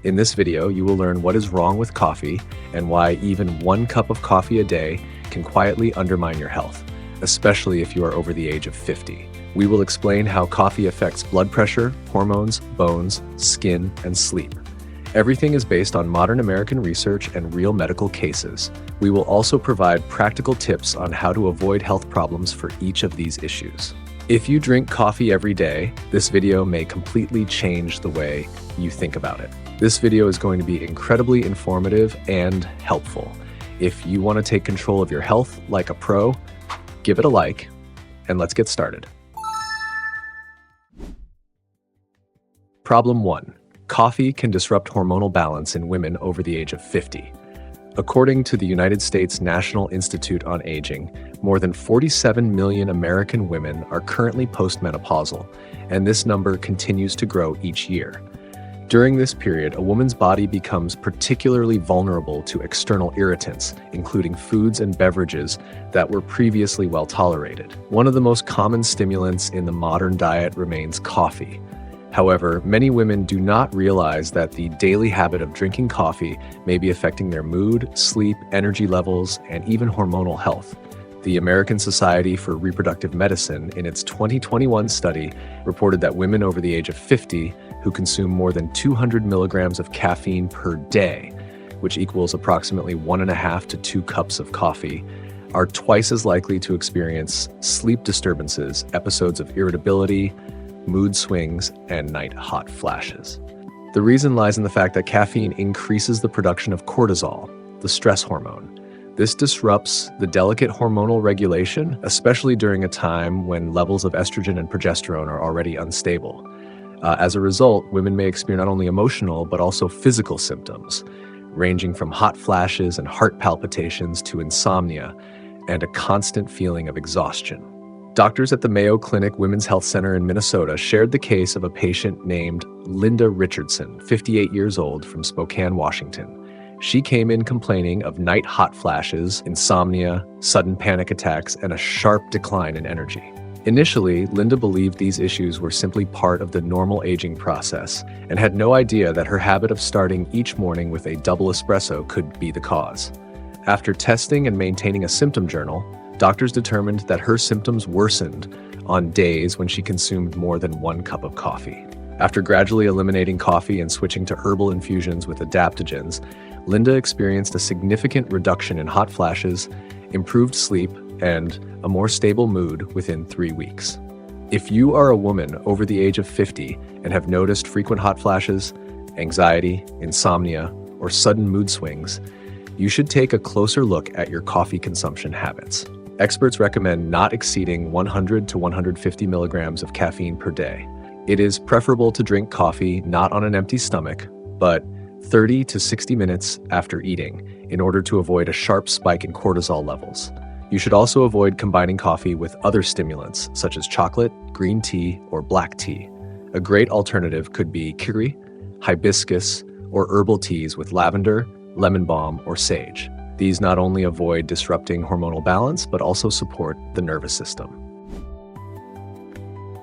In this video, you will learn what is wrong with coffee and why even 1 cup of coffee a day can quietly undermine your health, especially if you are over the age of 50. We will explain how coffee affects blood pressure, hormones, bones, skin, and sleep. Everything is based on modern American research and real medical cases. We will also provide practical tips on how to avoid health problems for each of these issues. If you drink coffee every day, this video may completely change the way you think about it. This video is going to be incredibly informative and helpful. If you want to take control of your health like a pro, give it a like, and let's get started. Problem 1. Coffee can disrupt hormonal balance in women over the age of 50. According to the United States National Institute on Aging, more than 47 million American women are currently postmenopausal, and this number continues to grow each year. During this period, a woman's body becomes particularly vulnerable to external irritants, including foods and beverages that were previously well tolerated. One of the most common stimulants in the modern diet remains coffee. However, many women do not realize that the daily habit of drinking coffee may be affecting their mood, sleep, energy levels, and even hormonal health. The American Society for Reproductive Medicine, in its 2021 study, reported that women over the age of 50 who consume more than 200 milligrams of caffeine per day, which equals approximately 1.5 to 2 cups of coffee, are twice as likely to experience sleep disturbances, episodes of irritability, mood swings, and night hot flashes. The reason lies in the fact that caffeine increases the production of cortisol, the stress hormone. This disrupts the delicate hormonal regulation, especially during a time when levels of estrogen and progesterone are already unstable. As a result, women may experience not only emotional but also physical symptoms, ranging from hot flashes and heart palpitations to insomnia and a constant feeling of exhaustion. Doctors at the Mayo Clinic Women's Health Center in Minnesota shared the case of a patient named Linda Richardson, 58 years old, from Spokane, Washington. She came in complaining of night hot flashes, insomnia, sudden panic attacks, and a sharp decline in energy. Initially, Linda believed these issues were simply part of the normal aging process and had no idea that her habit of starting each morning with a double espresso could be the cause. After testing and maintaining a symptom journal, doctors determined that her symptoms worsened on days when she consumed more than 1 cup of coffee. After gradually eliminating coffee and switching to herbal infusions with adaptogens, Linda experienced a significant reduction in hot flashes, improved sleep, and a more stable mood within 3 weeks. If you are a woman over the age of 50 and have noticed frequent hot flashes, anxiety, insomnia, or sudden mood swings, you should take a closer look at your coffee consumption habits. Experts recommend not exceeding 100 to 150 milligrams of caffeine per day. It is preferable to drink coffee not on an empty stomach, but 30 to 60 minutes after eating in order to avoid a sharp spike in cortisol levels. You should also avoid combining coffee with other stimulants such as chocolate, green tea, or black tea. A great alternative could be curry, hibiscus, or herbal teas with lavender, lemon balm, or sage. These not only avoid disrupting hormonal balance, but also support the nervous system.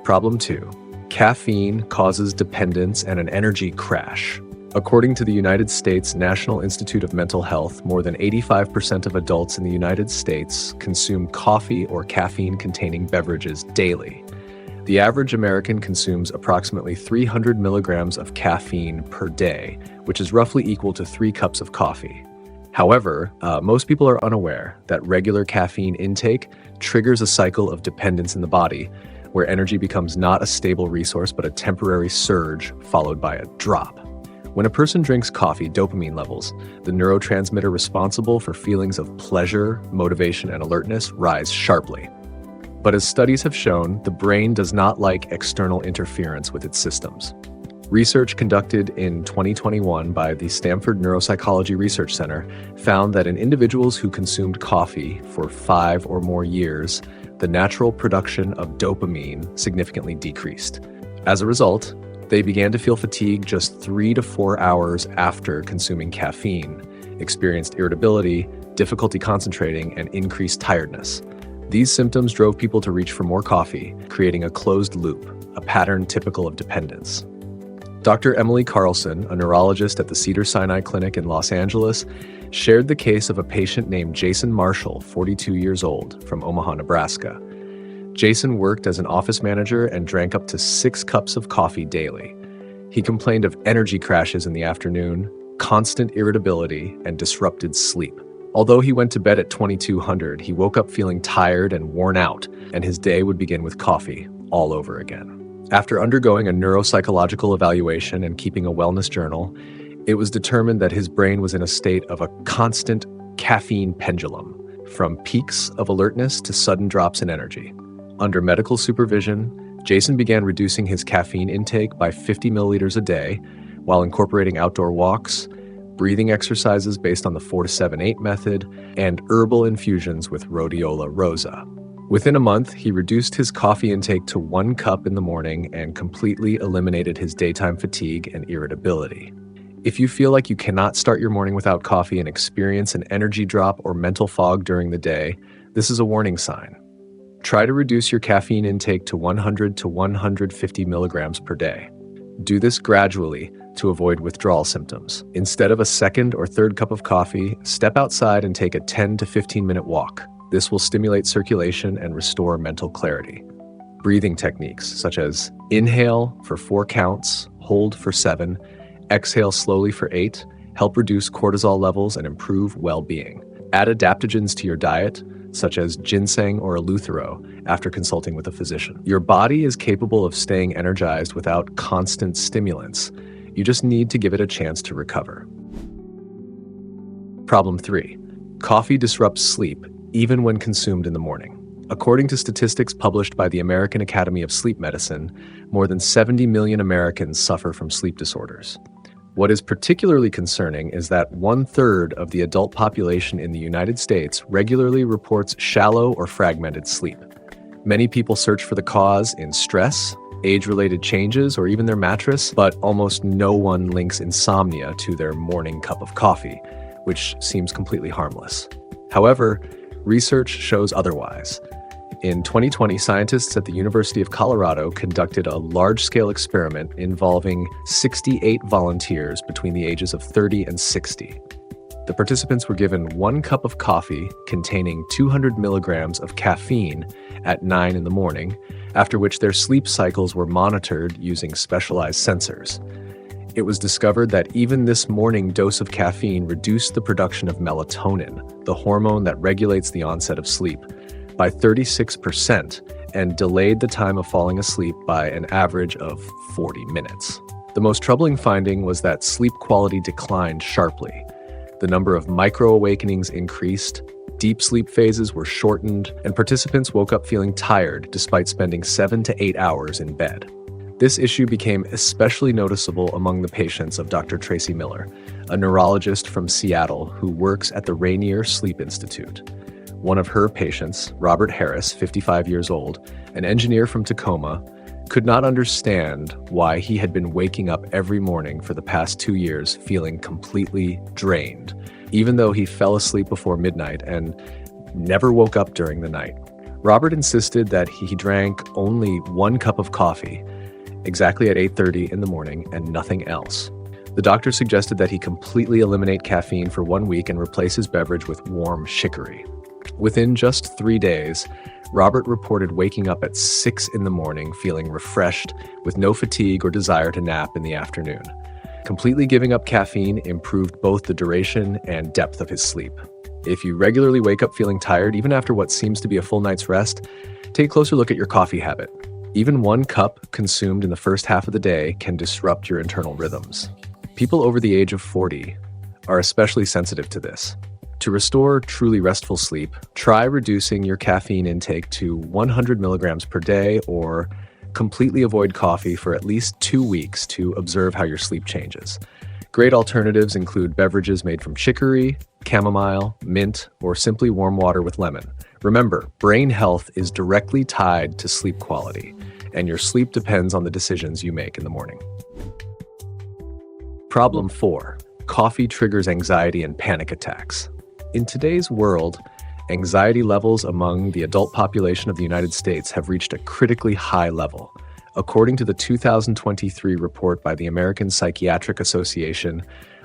Problem 2. Caffeine causes dependence and an energy crash. According to the United States National Institute of Mental Health, more than 85% of adults in the United States consume coffee or caffeine-containing beverages daily. The average American consumes approximately 300 milligrams of caffeine per day, which is roughly equal to 3 cups of coffee. However, most people are unaware that regular caffeine intake triggers a cycle of dependence in the body, where energy becomes not a stable resource but a temporary surge followed by a drop. When a person drinks coffee, dopamine levels, the neurotransmitter responsible for feelings of pleasure, motivation, and alertness, rise sharply. But as studies have shown, the brain does not like external interference with its systems. Research conducted in 2021 by the Stanford Neuropsychology Research Center found that in individuals who consumed coffee for 5 or more years, the natural production of dopamine significantly decreased. As a result, they began to feel fatigue just 3 to 4 hours after consuming caffeine, experienced irritability, difficulty concentrating, and increased tiredness. These symptoms drove people to reach for more coffee, creating a closed loop, a pattern typical of dependence. Dr. Emily Carlson, a neurologist at the Cedars-Sinai Clinic in Los Angeles, shared the case of a patient named Jason Marshall, 42 years old, from Omaha, Nebraska. Jason worked as an office manager and drank up to 6 cups of coffee daily. He complained of energy crashes in the afternoon, constant irritability, and disrupted sleep. Although he went to bed at 2200, he woke up feeling tired and worn out, and his day would begin with coffee all over again. After undergoing a neuropsychological evaluation and keeping a wellness journal, it was determined that his brain was in a state of a constant caffeine pendulum, from peaks of alertness to sudden drops in energy. Under medical supervision, Jason began reducing his caffeine intake by 50 milliliters a day while incorporating outdoor walks, breathing exercises based on the 4-7-8 method, and herbal infusions with rhodiola rosa. Within a month, he reduced his coffee intake to 1 cup in the morning and completely eliminated his daytime fatigue and irritability. If you feel like you cannot start your morning without coffee and experience an energy drop or mental fog during the day, this is a warning sign. Try to reduce your caffeine intake to 100 to 150 milligrams per day. Do this gradually to avoid withdrawal symptoms. Instead of a second or third cup of coffee, step outside and take a 10 to 15-minute walk. This will stimulate circulation and restore mental clarity. Breathing techniques such as inhale for 4 counts, hold for 7, exhale slowly for 8, help reduce cortisol levels and improve well-being. Add adaptogens to your diet, such as ginseng or eleuthero, after consulting with a physician. Your body is capable of staying energized without constant stimulants. You just need to give it a chance to recover. Problem 3. Coffee disrupts sleep, even when consumed in the morning. According to statistics published by the American Academy of Sleep Medicine, more than 70 million Americans suffer from sleep disorders. What is particularly concerning is that 1/3 of the adult population in the United States regularly reports shallow or fragmented sleep. Many people search for the cause in stress, age-related changes, or even their mattress, but almost no one links insomnia to their morning cup of coffee, which seems completely harmless. However, research shows otherwise. In 2020, scientists at the University of Colorado conducted a large-scale experiment involving 68 volunteers between the ages of 30 and 60. The participants were given 1 cup of coffee containing 200 milligrams of caffeine at 9 in the morning, after which their sleep cycles were monitored using specialized sensors. It was discovered that even this morning dose of caffeine reduced the production of melatonin, the hormone that regulates the onset of sleep, by 36% and delayed the time of falling asleep by an average of 40 minutes. The most troubling finding was that sleep quality declined sharply. The number of micro-awakenings increased, deep sleep phases were shortened, and participants woke up feeling tired despite spending 7 to 8 hours in bed. This issue became especially noticeable among the patients of Dr. Tracy Miller, a neurologist from Seattle who works at the Rainier Sleep Institute. One of her patients, Robert Harris, 55 years old, an engineer from Tacoma, could not understand why he had been waking up every morning for the past 2 years feeling completely drained, even though he fell asleep before midnight and never woke up during the night. Robert insisted that he drank only 1 cup of coffee, exactly at 8:30 in the morning, and nothing else. The doctor suggested that he completely eliminate caffeine for 1 week and replace his beverage with warm chicory. Within just 3 days, Robert reported waking up at 6 in the morning feeling refreshed with no fatigue or desire to nap in the afternoon. Completely giving up caffeine improved both the duration and depth of his sleep. If you regularly wake up feeling tired, even after what seems to be a full night's rest, take a closer look at your coffee habit. Even 1 cup consumed in the first half of the day can disrupt your internal rhythms. People over the age of 40 are especially sensitive to this. To restore truly restful sleep, try reducing your caffeine intake to 100 milligrams per day or completely avoid coffee for at least 2 weeks to observe how your sleep changes. Great alternatives include beverages made from chicory, chamomile, mint, or simply warm water with lemon. Remember, brain health is directly tied to sleep quality, and your sleep depends on the decisions you make in the morning. Problem 4. Coffee triggers anxiety and panic attacks. In today's world, anxiety levels among the adult population of the United States have reached a critically high level. According to the 2023 report by the American Psychiatric Association,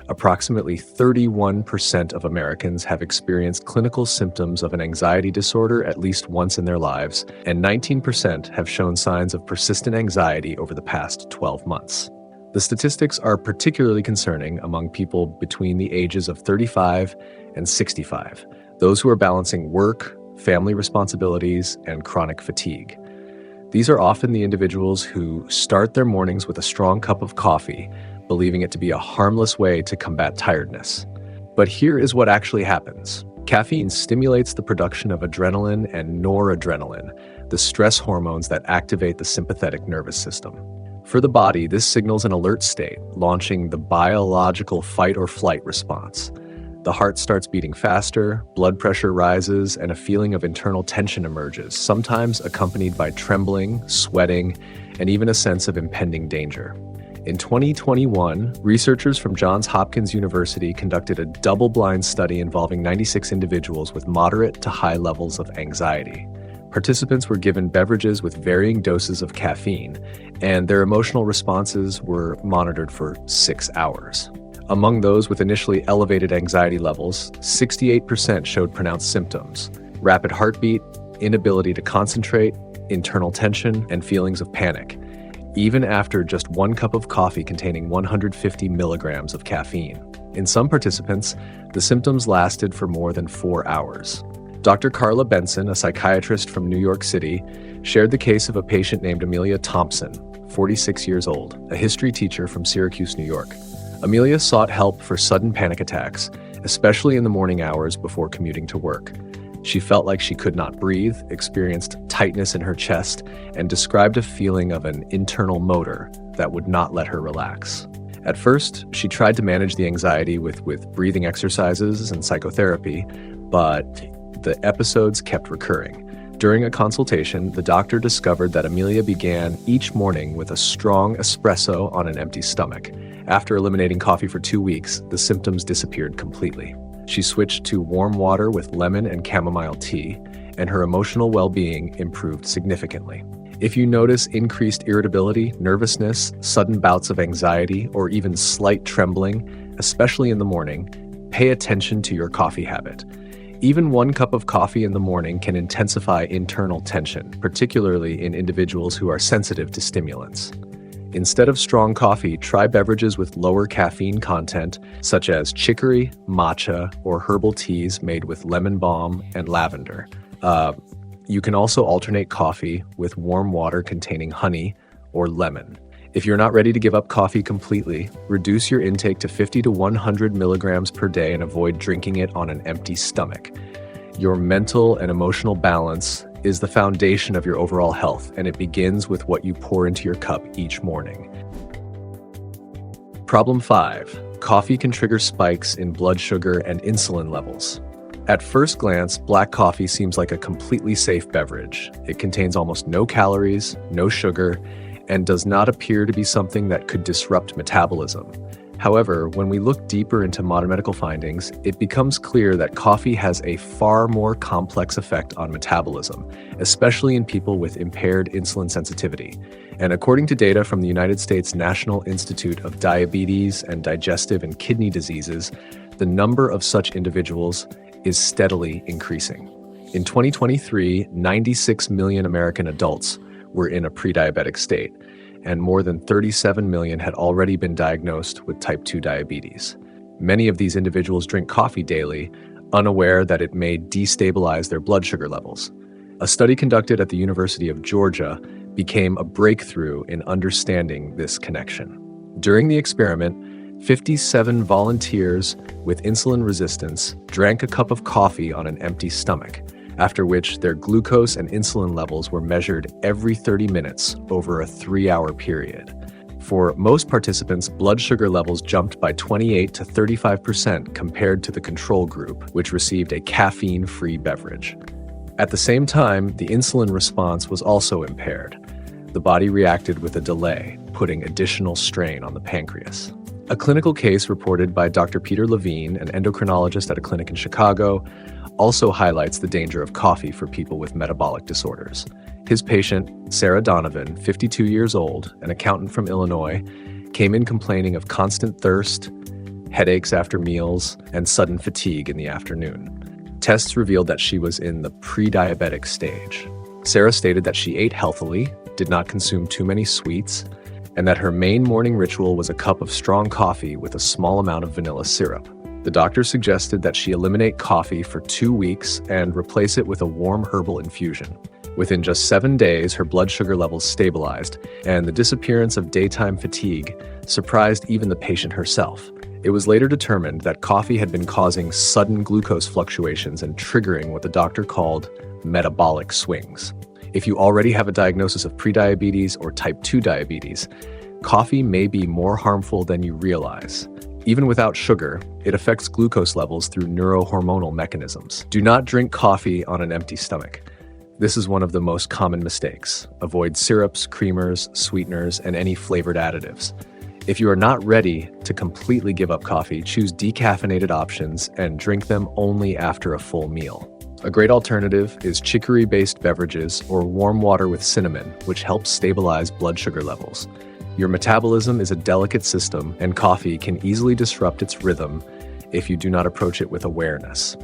approximately 31% of Americans have experienced clinical symptoms of an anxiety disorder at least once in their lives, and 19% have shown signs of persistent anxiety over the past 12 months. The statistics are particularly concerning among people between the ages of 35 and 65, those who are balancing work, family responsibilities, and chronic fatigue. These are often the individuals who start their mornings with a strong cup of coffee, believing it to be a harmless way to combat tiredness. But here is what actually happens. Caffeine stimulates the production of adrenaline and noradrenaline, the stress hormones that activate the sympathetic nervous system. For the body, this signals an alert state, launching the biological fight or flight response. The heart starts beating faster, blood pressure rises, and a feeling of internal tension emerges, sometimes accompanied by trembling, sweating, and even a sense of impending danger. In 2021, researchers from Johns Hopkins University conducted a double-blind study involving 96 individuals with moderate to high levels of anxiety. Participants were given beverages with varying doses of caffeine, and their emotional responses were monitored for 6 hours. Among those with initially elevated anxiety levels, 68% showed pronounced symptoms: rapid heartbeat, inability to concentrate, internal tension, and feelings of panic, even after just one cup of coffee containing 150 milligrams of caffeine. In some participants, the symptoms lasted for more than 4 hours. Dr. Carla Benson, a psychiatrist from New York City, shared the case of a patient named Amelia Thompson, 46 years old, a history teacher from Syracuse, New York. Amelia sought help for sudden panic attacks, especially in the morning hours before commuting to work. She felt like she could not breathe, experienced tightness in her chest, and described a feeling of an internal motor that would not let her relax. At first, she tried to manage the anxiety with breathing exercises and psychotherapy, but the episodes kept recurring. During a consultation, the doctor discovered that Amelia began each morning with a strong espresso on an empty stomach. After eliminating coffee for 2 weeks, the symptoms disappeared completely. She switched to warm water with lemon and chamomile tea, and her emotional well-being improved significantly. If you notice increased irritability, nervousness, sudden bouts of anxiety, or even slight trembling, especially in the morning, pay attention to your coffee habit. Even 1 cup of coffee in the morning can intensify internal tension, particularly in individuals who are sensitive to stimulants. Instead of strong coffee, try beverages with lower caffeine content, such as chicory, matcha, or herbal teas made with lemon balm and lavender. You can also alternate coffee with warm water containing honey or lemon. If you're not ready to give up coffee completely, reduce your intake to 50 to 100 milligrams per day and avoid drinking it on an empty stomach. Your mental and emotional balance is the foundation of your overall health, and it begins with what you pour into your cup each morning. Problem 5. Coffee can trigger spikes in blood sugar and insulin levels. At first glance, black coffee seems like a completely safe beverage. It contains almost no calories, no sugar, and does not appear to be something that could disrupt metabolism. However, when we look deeper into modern medical findings, it becomes clear that coffee has a far more complex effect on metabolism, especially in people with impaired insulin sensitivity. And according to data from the United States National Institute of Diabetes and Digestive and Kidney Diseases, the number of such individuals is steadily increasing. In 2023, 96 million American adults were in a pre-diabetic state, and more than 37 million had already been diagnosed with type 2 diabetes. Many of these individuals drink coffee daily, unaware that it may destabilize their blood sugar levels. A study conducted at the University of Georgia became a breakthrough in understanding this connection. During the experiment, 57 volunteers with insulin resistance drank a cup of coffee on an empty stomach, after which their glucose and insulin levels were measured every 30 minutes over a 3-hour period. For most participants, blood sugar levels jumped by 28 to 35% compared to the control group, which received a caffeine-free beverage. At the same time, the insulin response was also impaired. The body reacted with a delay, putting additional strain on the pancreas. A clinical case reported by Dr. Peter Levine, an endocrinologist at a clinic in Chicago, also highlights the danger of coffee for people with metabolic disorders. His patient, Sarah Donovan, 52 years old, an accountant from Illinois, came in complaining of constant thirst, headaches after meals, and sudden fatigue in the afternoon. Tests revealed that she was in the pre-diabetic stage. Sarah stated that she ate healthily, did not consume too many sweets, and that her main morning ritual was a cup of strong coffee with a small amount of vanilla syrup. The doctor suggested that she eliminate coffee for 2 weeks and replace it with a warm herbal infusion. Within just 7 days, her blood sugar levels stabilized, and the disappearance of daytime fatigue surprised even the patient herself. It was later determined that coffee had been causing sudden glucose fluctuations and triggering what the doctor called metabolic swings. If you already have a diagnosis of prediabetes or type 2 diabetes, coffee may be more harmful than you realize. Even without sugar, it affects glucose levels through neurohormonal mechanisms. Do not drink coffee on an empty stomach. This is one of the most common mistakes. Avoid syrups, creamers, sweeteners, and any flavored additives. If you are not ready to completely give up coffee, choose decaffeinated options and drink them only after a full meal. A great alternative is chicory-based beverages or warm water with cinnamon, which helps stabilize blood sugar levels. Your metabolism is a delicate system, and coffee can easily disrupt its rhythm if you do not approach it with awareness.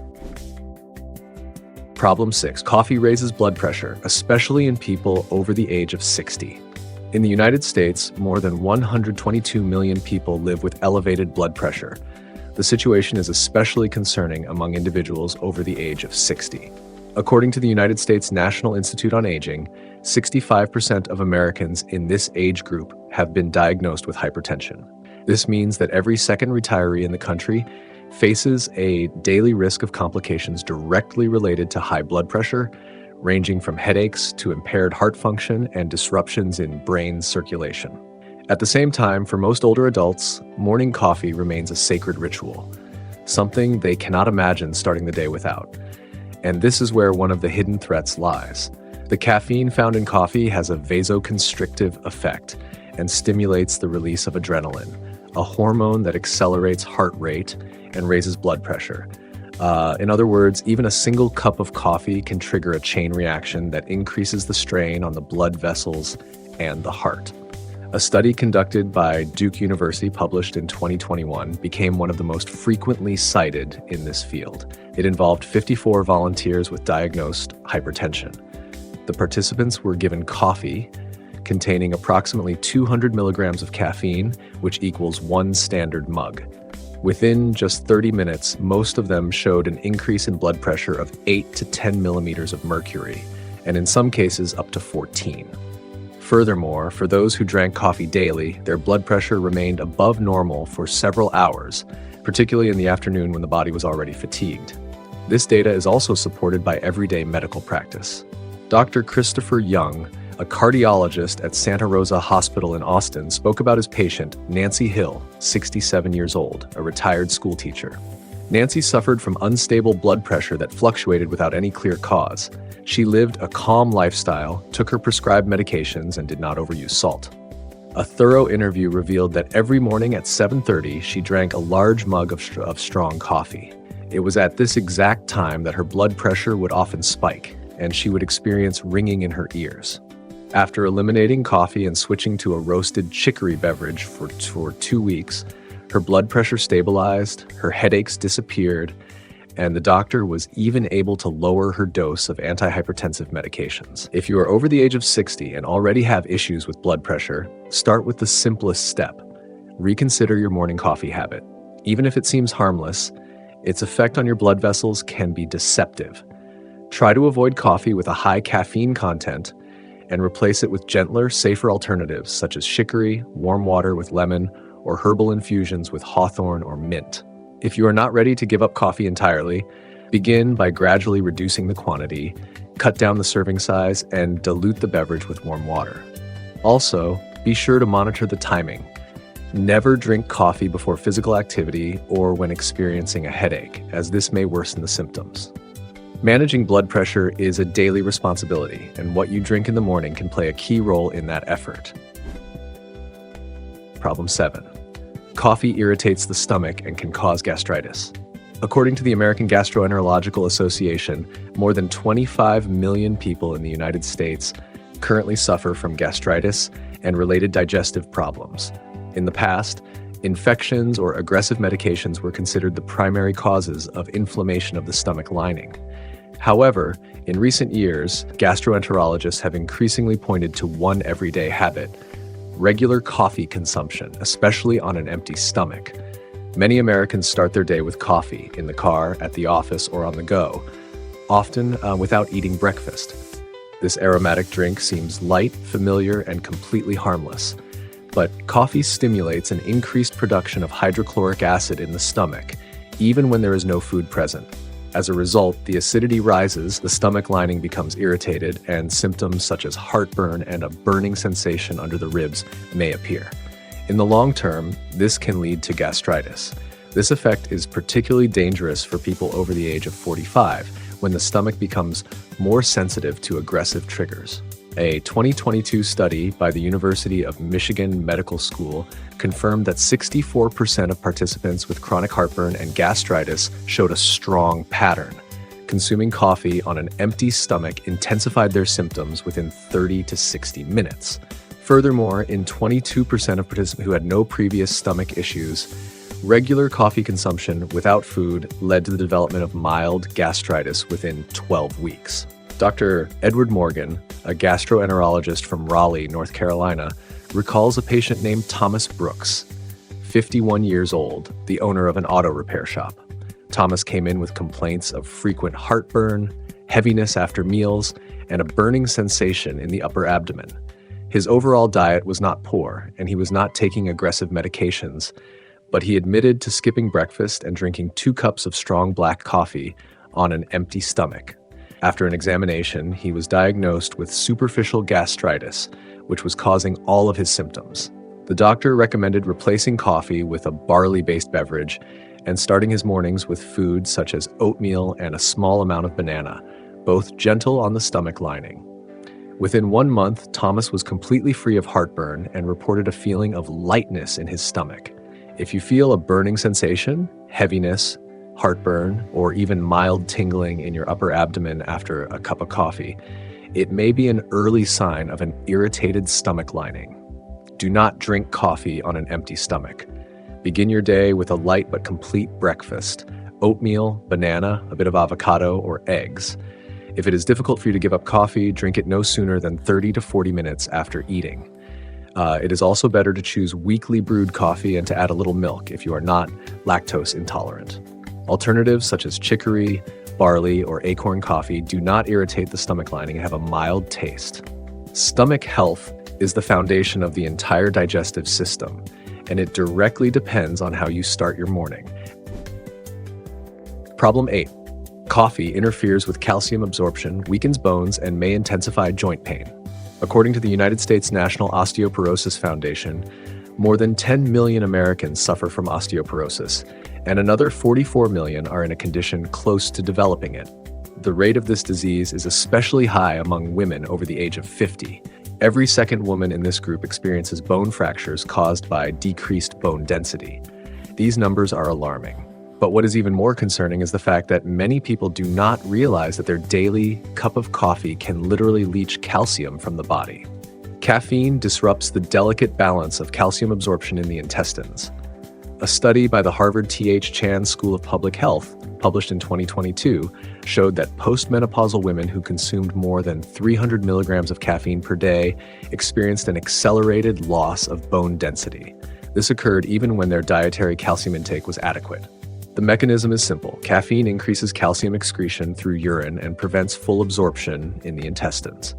Problem 6. Coffee raises blood pressure, especially in people over the age of 60. In the United States, more than 122 million people live with elevated blood pressure. The situation is especially concerning among individuals over the age of 60. According to the United States National Institute on Aging, 65% of Americans in this age group have been diagnosed with hypertension. This means that every second retiree in the country faces a daily risk of complications directly related to high blood pressure, ranging from headaches to impaired heart function and disruptions in brain circulation. At the same time, for most older adults, morning coffee remains a sacred ritual, something they cannot imagine starting the day without. And this is where one of the hidden threats lies. The caffeine found in coffee has a vasoconstrictive effect and stimulates the release of adrenaline, a hormone that accelerates heart rate and raises blood pressure. In other words, even a single cup of coffee can trigger a chain reaction that increases the strain on the blood vessels and the heart. A study conducted by Duke University published in 2021 became one of the most frequently cited in this field. It involved 54 volunteers with diagnosed hypertension. The participants were given coffee containing approximately 200 milligrams of caffeine, which equals 1 standard mug. Within just 30 minutes, most of them showed an increase in blood pressure of 8 to 10 millimeters of mercury, and in some cases up to 14. Furthermore, for those who drank coffee daily, their blood pressure remained above normal for several hours, particularly in the afternoon when the body was already fatigued. This data is also supported by everyday medical practice. Dr. Christopher Young, a cardiologist at Santa Rosa Hospital in Austin, spoke about his patient, Nancy Hill, 67 years old, a retired school teacher. Nancy suffered from unstable blood pressure that fluctuated without any clear cause. She lived a calm lifestyle, took her prescribed medications, and did not overuse salt. A thorough interview revealed that every morning at 7:30, she drank a large mug of strong coffee. It was at this exact time that her blood pressure would often spike, and she would experience ringing in her ears. After eliminating coffee and switching to a roasted chicory beverage for 2 weeks, her blood pressure stabilized, her headaches disappeared, and the doctor was even able to lower her dose of antihypertensive medications. If you are over the age of 60 and already have issues with blood pressure, start with the simplest step. Reconsider your morning coffee habit. Even if it seems harmless, its effect on your blood vessels can be deceptive. Try to avoid coffee with a high caffeine content and replace it with gentler, safer alternatives such as chicory, warm water with lemon, or herbal infusions with hawthorn or mint. If you are not ready to give up coffee entirely, begin by gradually reducing the quantity, cut down the serving size, and dilute the beverage with warm water. Also, be sure to monitor the timing. Never drink coffee before physical activity or when experiencing a headache, as this may worsen the symptoms. Managing blood pressure is a daily responsibility, and what you drink in the morning can play a key role in that effort. Problem 7. Coffee irritates the stomach and can cause gastritis. According to the American Gastroenterological Association, more than 25 million people in the United States currently suffer from gastritis and related digestive problems. In the past, infections or aggressive medications were considered the primary causes of inflammation of the stomach lining. However, in recent years, gastroenterologists have increasingly pointed to one everyday habit: regular coffee consumption, especially on an empty stomach. Many Americans start their day with coffee in the car, at the office, or on the go, often without eating breakfast. This aromatic drink seems light, familiar, and completely harmless. But coffee stimulates an increased production of hydrochloric acid in the stomach, even when there is no food present. As a result, the acidity rises, the stomach lining becomes irritated, and symptoms such as heartburn and a burning sensation under the ribs may appear. In the long term, this can lead to gastritis. This effect is particularly dangerous for people over the age of 45, when the stomach becomes more sensitive to aggressive triggers. A 2022 study by the University of Michigan Medical School confirmed that 64% of participants with chronic heartburn and gastritis showed a strong pattern. Consuming coffee on an empty stomach intensified their symptoms within 30 to 60 minutes. Furthermore, in 22% of participants who had no previous stomach issues, regular coffee consumption without food led to the development of mild gastritis within 12 weeks. Dr. Edward Morgan, a gastroenterologist from Raleigh, North Carolina, recalls a patient named Thomas Brooks, 51 years old, the owner of an auto repair shop. Thomas came in with complaints of frequent heartburn, heaviness after meals, and a burning sensation in the upper abdomen. His overall diet was not poor, and he was not taking aggressive medications, but he admitted to skipping breakfast and drinking 2 cups of strong black coffee on an empty stomach. After an examination, he was diagnosed with superficial gastritis, which was causing all of his symptoms. The doctor recommended replacing coffee with a barley-based beverage and starting his mornings with foods such as oatmeal and a small amount of banana, both gentle on the stomach lining. Within 1 month, Thomas was completely free of heartburn and reported a feeling of lightness in his stomach. If you feel a burning sensation, heaviness, heartburn, or even mild tingling in your upper abdomen after a cup of coffee, it may be an early sign of an irritated stomach lining. Do not drink coffee on an empty stomach. Begin your day with a light but complete breakfast: oatmeal, banana, a bit of avocado, or eggs. If it is difficult for you to give up coffee, drink it no sooner than 30 to 40 minutes after eating. It is also better to choose weekly brewed coffee and to add a little milk if you are not lactose intolerant. Alternatives such as chicory, barley, or acorn coffee do not irritate the stomach lining and have a mild taste. Stomach health is the foundation of the entire digestive system, and it directly depends on how you start your morning. Problem 8. Coffee interferes with calcium absorption, weakens bones, and may intensify joint pain. According to the United States National Osteoporosis Foundation, more than 10 million Americans suffer from osteoporosis, and another 44 million are in a condition close to developing it. The rate of this disease is especially high among women over the age of 50. Every second woman in this group experiences bone fractures caused by decreased bone density. These numbers are alarming. But what is even more concerning is the fact that many people do not realize that their daily cup of coffee can literally leach calcium from the body. Caffeine disrupts the delicate balance of calcium absorption in the intestines. A study by the Harvard T.H. Chan School of Public Health, published in 2022, showed that postmenopausal women who consumed more than 300 milligrams of caffeine per day experienced an accelerated loss of bone density. This occurred even when their dietary calcium intake was adequate. The mechanism is simple. Caffeine increases calcium excretion through urine and prevents full absorption in the intestines.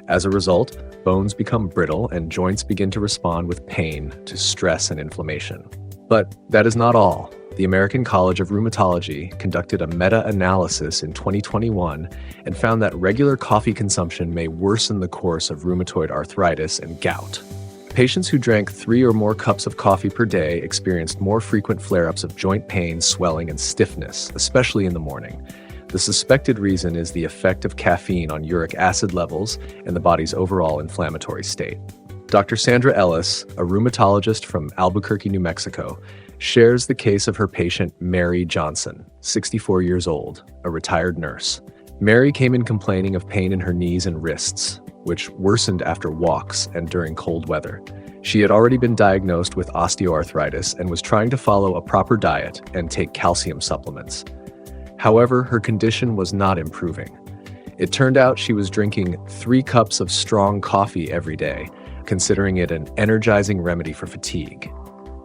As a result, bones become brittle and joints begin to respond with pain to stress and inflammation. But that is not all. The American College of Rheumatology conducted a meta-analysis in 2021 and found that regular coffee consumption may worsen the course of rheumatoid arthritis and gout. Patients who drank 3 or more cups of coffee per day experienced more frequent flare-ups of joint pain, swelling, and stiffness, especially in the morning. The suspected reason is the effect of caffeine on uric acid levels and the body's overall inflammatory state. Dr. Sandra Ellis, a rheumatologist from Albuquerque, New Mexico, shares the case of her patient Mary Johnson, 64 years old, a retired nurse. Mary came in complaining of pain in her knees and wrists. which worsened after walks and during cold weather. She had already been diagnosed with osteoarthritis and was trying to follow a proper diet and take calcium supplements. However, her condition was not improving. It turned out she was drinking 3 cups of strong coffee every day, considering it an energizing remedy for fatigue.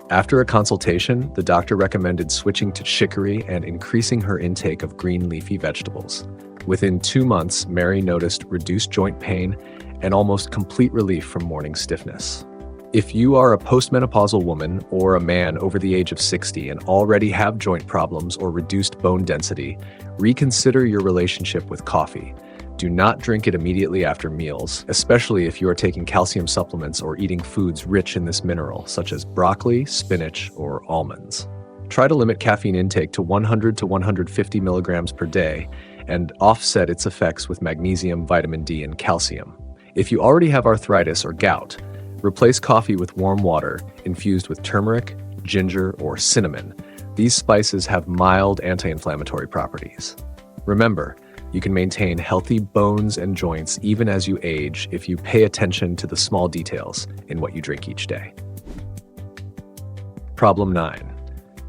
After a consultation, the doctor recommended switching to chicory and increasing her intake of green leafy vegetables. Within 2 months, Mary noticed reduced joint pain and almost complete relief from morning stiffness. If you are a postmenopausal woman or a man over the age of 60 and already have joint problems or reduced bone density, reconsider your relationship with coffee. Do not drink it immediately after meals, especially if you are taking calcium supplements or eating foods rich in this mineral, such as broccoli, spinach, or almonds. Try to limit caffeine intake to 100 to 150 milligrams per day and offset its effects with magnesium, vitamin D, and calcium. If you already have arthritis or gout, replace coffee with warm water infused with turmeric, ginger, or cinnamon. These spices have mild anti-inflammatory properties. Remember, you can maintain healthy bones and joints even as you age if you pay attention to the small details in what you drink each day. Problem 9.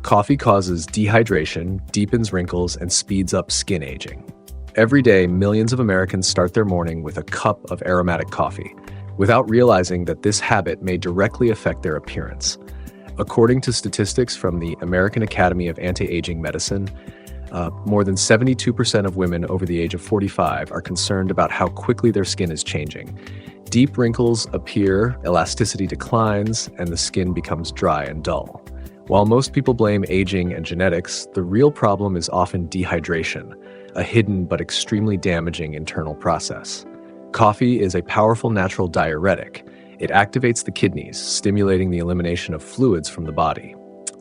Coffee causes dehydration, deepens wrinkles, and speeds up skin aging. Every day, millions of Americans start their morning with a cup of aromatic coffee, without realizing that this habit may directly affect their appearance. According to statistics from the American Academy of Anti-Aging Medicine, more than 72% of women over the age of 45 are concerned about how quickly their skin is changing. Deep wrinkles appear, elasticity declines, and the skin becomes dry and dull. While most people blame aging and genetics, the real problem is often dehydration, a hidden but extremely damaging internal process. Coffee is a powerful natural diuretic. It activates the kidneys, stimulating the elimination of fluids from the body.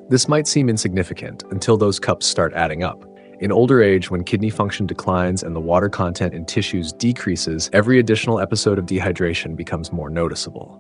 This might seem insignificant until those cups start adding up. In older age, when kidney function declines and the water content in tissues decreases, every additional episode of dehydration becomes more noticeable.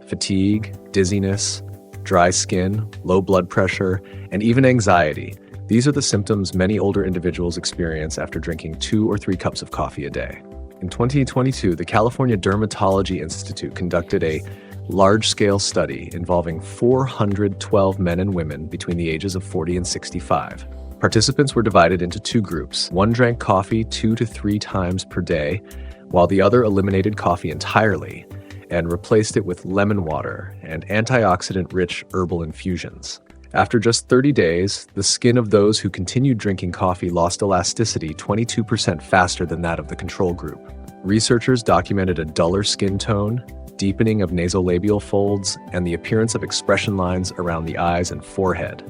Fatigue, dizziness, dry skin, low blood pressure, and even anxiety. These are the symptoms many older individuals experience after drinking 2 or 3 cups of coffee a day. In 2022, the California Dermatology Institute conducted a large-scale study involving 412 men and women between the ages of 40 and 65. Participants were divided into 2 groups. One drank coffee 2 to 3 times per day, while the other eliminated coffee entirely and replaced it with lemon water and antioxidant-rich herbal infusions. After just 30 days, the skin of those who continued drinking coffee lost elasticity 22% faster than that of the control group. Researchers documented a duller skin tone, deepening of nasolabial folds, and the appearance of expression lines around the eyes and forehead.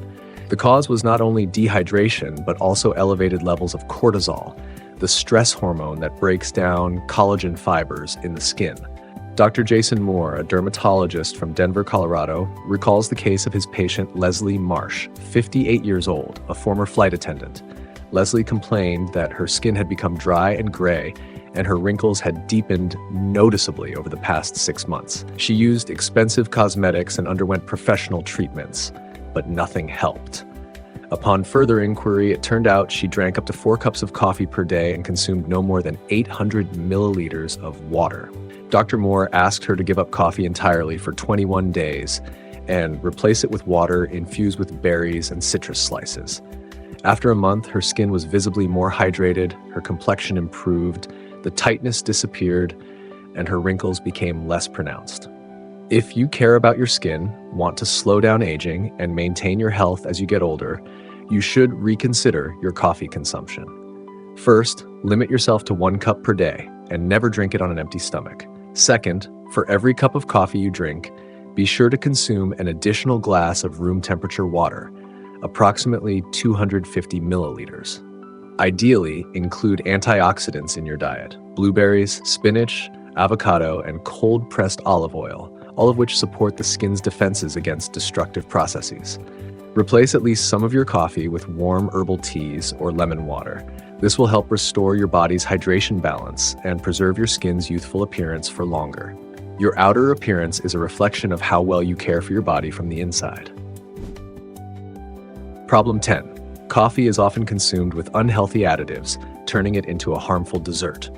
The cause was not only dehydration, but also elevated levels of cortisol, the stress hormone that breaks down collagen fibers in the skin. Dr. Jason Moore, a dermatologist from Denver, Colorado, recalls the case of his patient Leslie Marsh, 58 years old, a former flight attendant. Leslie complained that her skin had become dry and gray, and her wrinkles had deepened noticeably over the past 6 months. She used expensive cosmetics and underwent professional treatments, but nothing helped. Upon further inquiry, it turned out she drank up to 4 cups of coffee per day and consumed no more than 800 milliliters of water. Dr. Moore asked her to give up coffee entirely for 21 days and replace it with water infused with berries and citrus slices. After a month, her skin was visibly more hydrated, her complexion improved, the tightness disappeared, and her wrinkles became less pronounced. If you care about your skin, want to slow down aging, and maintain your health as you get older, you should reconsider your coffee consumption. First, limit yourself to 1 cup per day and never drink it on an empty stomach. Second, for every cup of coffee you drink, be sure to consume an additional glass of room temperature water, approximately 250 milliliters. Ideally, include antioxidants in your diet: blueberries, spinach, avocado, and cold-pressed olive oil, all of which support the skin's defenses against destructive processes. Replace at least some of your coffee with warm herbal teas or lemon water. This will help restore your body's hydration balance and preserve your skin's youthful appearance for longer. Your outer appearance is a reflection of how well you care for your body from the inside. Problem 10. Coffee is often consumed with unhealthy additives, turning it into a harmful dessert.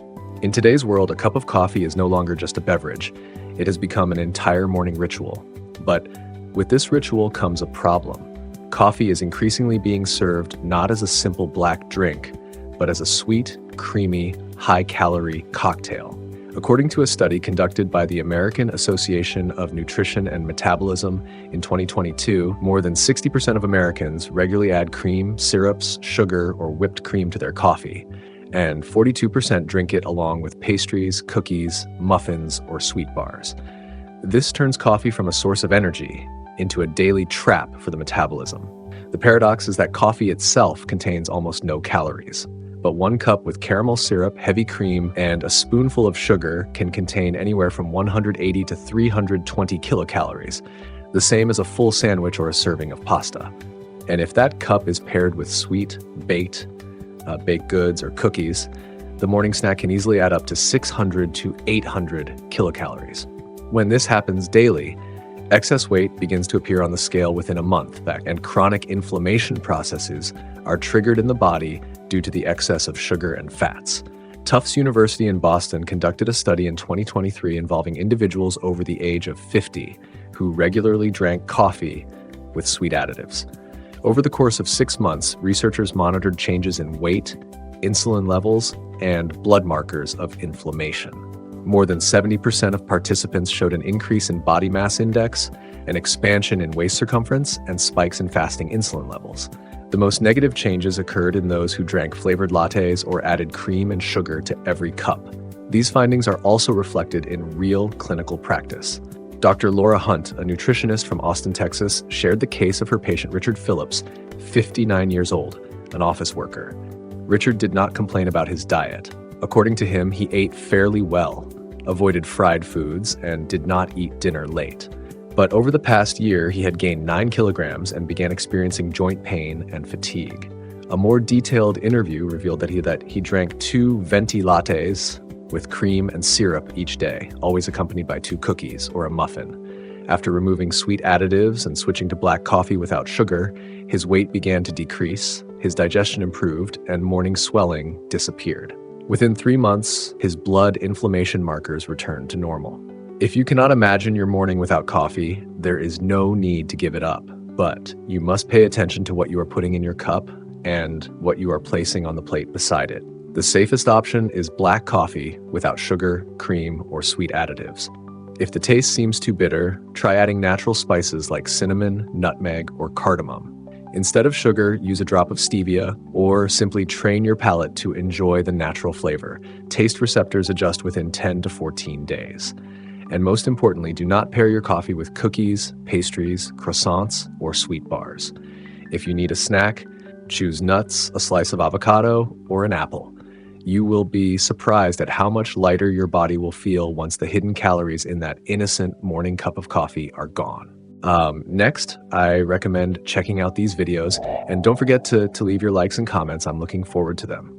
In today's world, a cup of coffee is no longer just a beverage. It has become an entire morning ritual. But with this ritual comes a problem. Coffee is increasingly being served not as a simple black drink, but as a sweet, creamy, high-calorie cocktail. According to a study conducted by the American Association of Nutrition and Metabolism in 2022, more than 60% of Americans regularly add cream, syrups, sugar, or whipped cream to their coffee, and 42% drink it along with pastries, cookies, muffins, or sweet bars. This turns coffee from a source of energy into a daily trap for the metabolism. The paradox is that coffee itself contains almost no calories. But one cup with caramel syrup, heavy cream, and a spoonful of sugar can contain anywhere from 180 to 320 kilocalories, the same as a full sandwich or a serving of pasta. And if that cup is paired with sweet, baked goods or cookies, the morning snack can easily add up to 600 to 800 kilocalories. When this happens daily, excess weight begins to appear on the scale within a month, and chronic inflammation processes are triggered in the body due to the excess of sugar and fats. Tufts University in Boston conducted a study in 2023 involving individuals over the age of 50 who regularly drank coffee with sweet additives. Over the course of 6 months, researchers monitored changes in weight, insulin levels, and blood markers of inflammation. More than 70% of participants showed an increase in body mass index, an expansion in waist circumference, and spikes in fasting insulin levels. The most negative changes occurred in those who drank flavored lattes or added cream and sugar to every cup. These findings are also reflected in real clinical practice. Dr. Laura Hunt, a nutritionist from Austin, Texas, shared the case of her patient Richard Phillips, 59 years old, an office worker. Richard did not complain about his diet. According to him, he ate fairly well, avoided fried foods, and did not eat dinner late. But over the past year, he had gained 9 kilograms and began experiencing joint pain and fatigue. A more detailed interview revealed that he drank 2 venti lattes with cream and syrup each day, always accompanied by 2 cookies or a muffin. After removing sweet additives and switching to black coffee without sugar, his weight began to decrease, his digestion improved, and morning swelling disappeared. Within 3 months, his blood inflammation markers returned to normal. If you cannot imagine your morning without coffee, there is no need to give it up, but you must pay attention to what you are putting in your cup and what you are placing on the plate beside it. The safest option is black coffee without sugar, cream, or sweet additives. If the taste seems too bitter, try adding natural spices like cinnamon, nutmeg, or cardamom. Instead of sugar, use a drop of stevia, or simply train your palate to enjoy the natural flavor. Taste receptors adjust within 10 to 14 days. And most importantly, do not pair your coffee with cookies, pastries, croissants, or sweet bars. If you need a snack, choose nuts, a slice of avocado, or an apple. You will be surprised at how much lighter your body will feel once the hidden calories in that innocent morning cup of coffee are gone. Next, I recommend checking out these videos, and don't forget to leave your likes and comments. I'm looking forward to them.